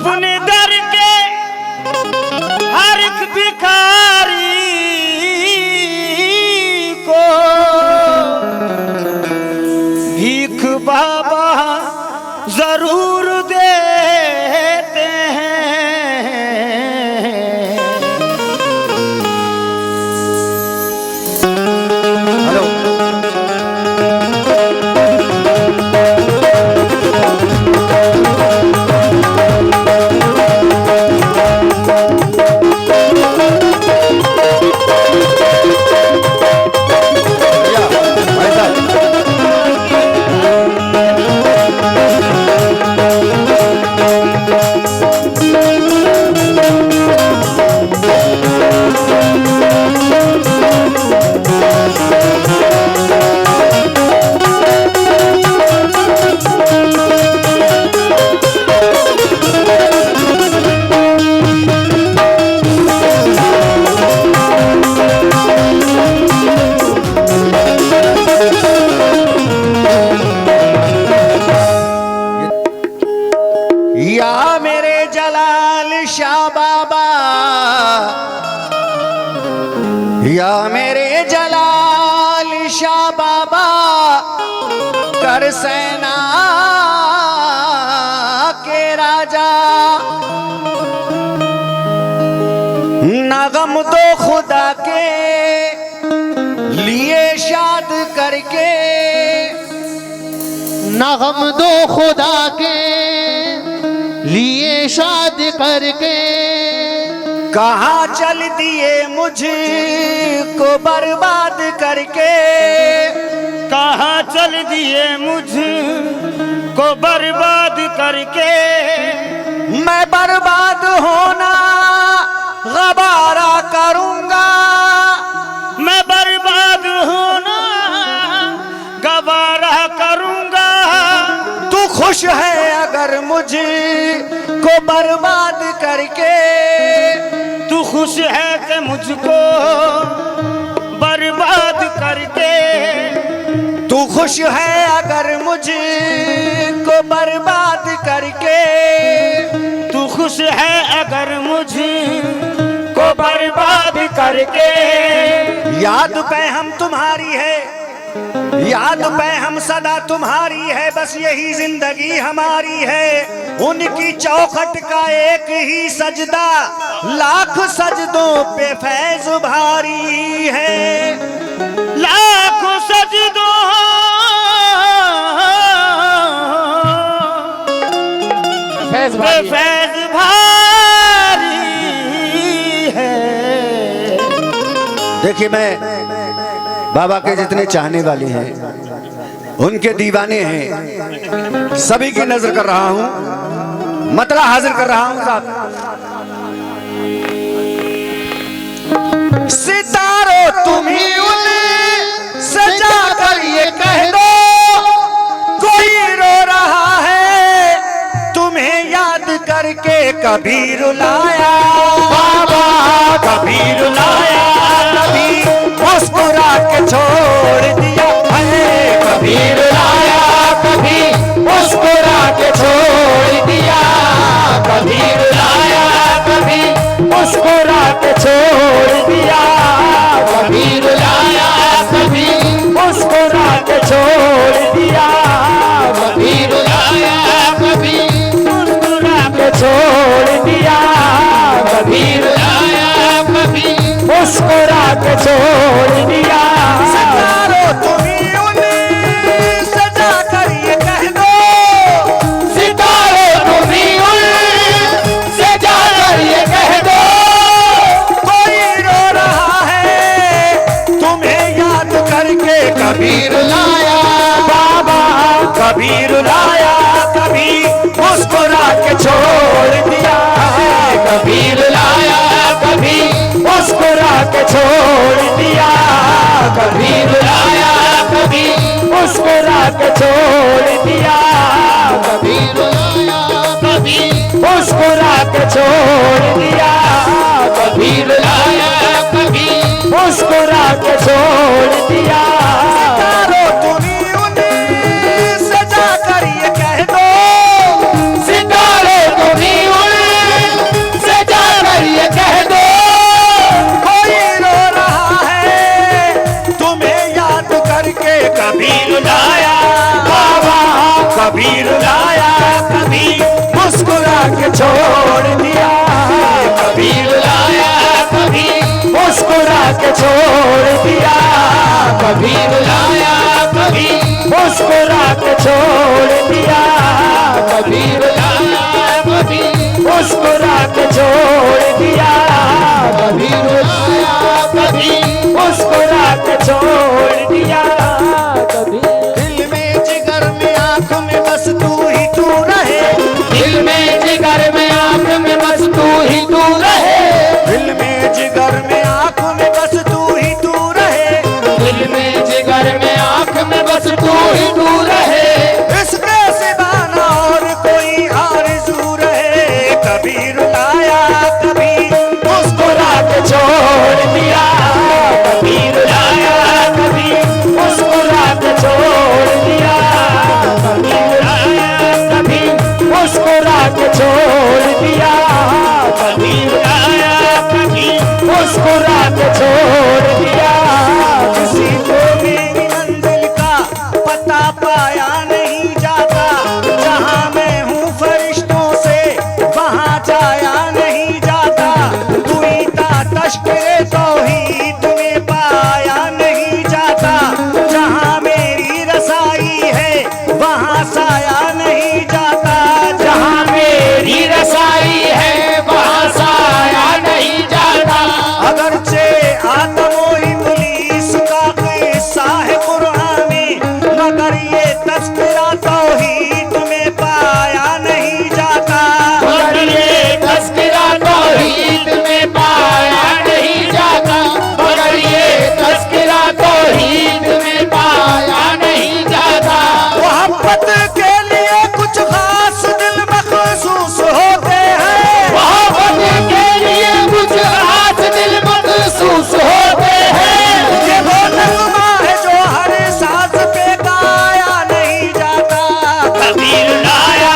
अपने दर के हर एक भिखारी को भीख बाबा जरूर देते हैं। हेलो या मेरे जलाल शाह बाबा कर सेना के राजा, ना गम दो खुदा के लिए शाद करके, ना गम दो खुदा के लिए शाद करके, कहाँ चल दिए मुझको बर्बाद करके, कहाँ चल दिए मुझको बर्बाद करके। मैं बर्बाद होना गवारा करूँगा, मैं बर्बाद होना गवारा करूँगा। तू खुश है अगर मुझको बर्बाद करके, तू खुश है कि मुझको बर्बाद करके, तू खुश है अगर मुझको बर्बाद करके, तू खुश है अगर मुझको बर्बाद करके। याद पे हम तुम्हारी है, याद पे हम सदा तुम्हारी है, बस यही जिंदगी हमारी है। उनकी चौखट का एक ही सजदा लाख सजदों पे फैज भारी है, लाख सजदों पे फैज भारी है। देखिए मैं बाबा के जितने चाहने वाले हैं, उनके दीवाने हैं, सभी की नजर कर रहा हूं, मतला हाजिर कर रहा हूं साहब। सितारों तुम ही उन्हें सजा कर ये कह दो, कोई रो रहा है तुम्हें याद करके, कभी रुलाया बाबा कभी रुलाया, कभी मुस्कुरा के छोड़ दिया है, कभी रुलाया कभी मुस्कुरा के छोड़ दिया, कभी रुलाया कभी मुस्कुरा के छोड़ दिया, कभी रुलाया कभी मुस्कुरा के छोड़ दिया, कभी रुलाया कभी मुस्कुरा के छोड़ दिया, कभी रुलाया कभी मुस्कुरा के छोड़ दिया। सितारों तुम ही उन्हें सजा कर ये कह दो, सितारों तुम ही उन्हें सजा कर ये कह दो, कोई रो रहा है तुम्हें याद करके, कभी रुलाया बाबा कभी रुलाया, कभी मुस्कुरा के छोड़ दिया, कभी रुलाया कभी मुस्कुरा के छोड़ दिया, कभी रुलाया कभी मुस्कुरा के छोड़ दिया, कभी रुलाया कभी मुस्कुरा के छोड़ दिया, कभी रुलाया कभी मुस्कुरा के छोड़ दिया। सितारों तुम ही उन्हें सजा कर ये कह दो, सितारों तुम ही उन्हें छोड़ दिया, कभी रुलाया कभी मुस्कुरा के छोड़ दिया, कभी रुलाया कभी मुस्कुरा के छोड़ दिया, कभी रुलाया कभी मुस्कुरा के छोड़ दिया, कभी दिल में जिगर में आंख में बस तू ही तू रहे, दिल में जिगर में आंख में बस तू ही तू रहे, दिल में जिगर में आंख में बस तू ही तू रहे, दिल में जिगर में आंख में बस तू ही तू रहे, इसके सिवा ना और कोई आरज़ू रहे, कभी रुलाया कभी मुस्कुरा के छोड़ दिया, कभी रुलाया कभी मुस्कुरा के छोड़ दिया, कभी रुलाया कभी मुस्कुरा के छोड़ दिया, कभी रुलाया कभी मुस्कुरा के छोड़ दिया, किसी को मेरी मंजिल का पता पाया नहीं जाता, जहाँ मैं हूँ फरिश्तों से वहाँ जाया नहीं जाता, दुई ता तश्किरे तौहीद में पाया नहीं जाता, जहाँ मेरी रसाई है वहाँ साया नहीं जाता, जहाँ मेरी रसाई है वहाँ साया नहीं जाता, अगरचे आदम और इब्लीस का किस्सा है कुरानी, मगर ये तस्करा तौहीद में पाया नहीं जाता, मगर ये तस्करा तौहीद में पाया नहीं जाता, मगर ये तस्करा तौहीद में पाया नहीं जाता, मोहब्बत के लिए कुछ खास दिल मखसूस होते हैं, मोहब्बत के लिए कुछ खास दिल महसूस होते हैं, ये वो नगमा है जो हर साज पे गाया नहीं जाता, कभी रुलाया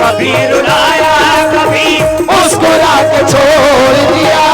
कभी रुलाया कभी मुस्कुरा के छोड़ दिया,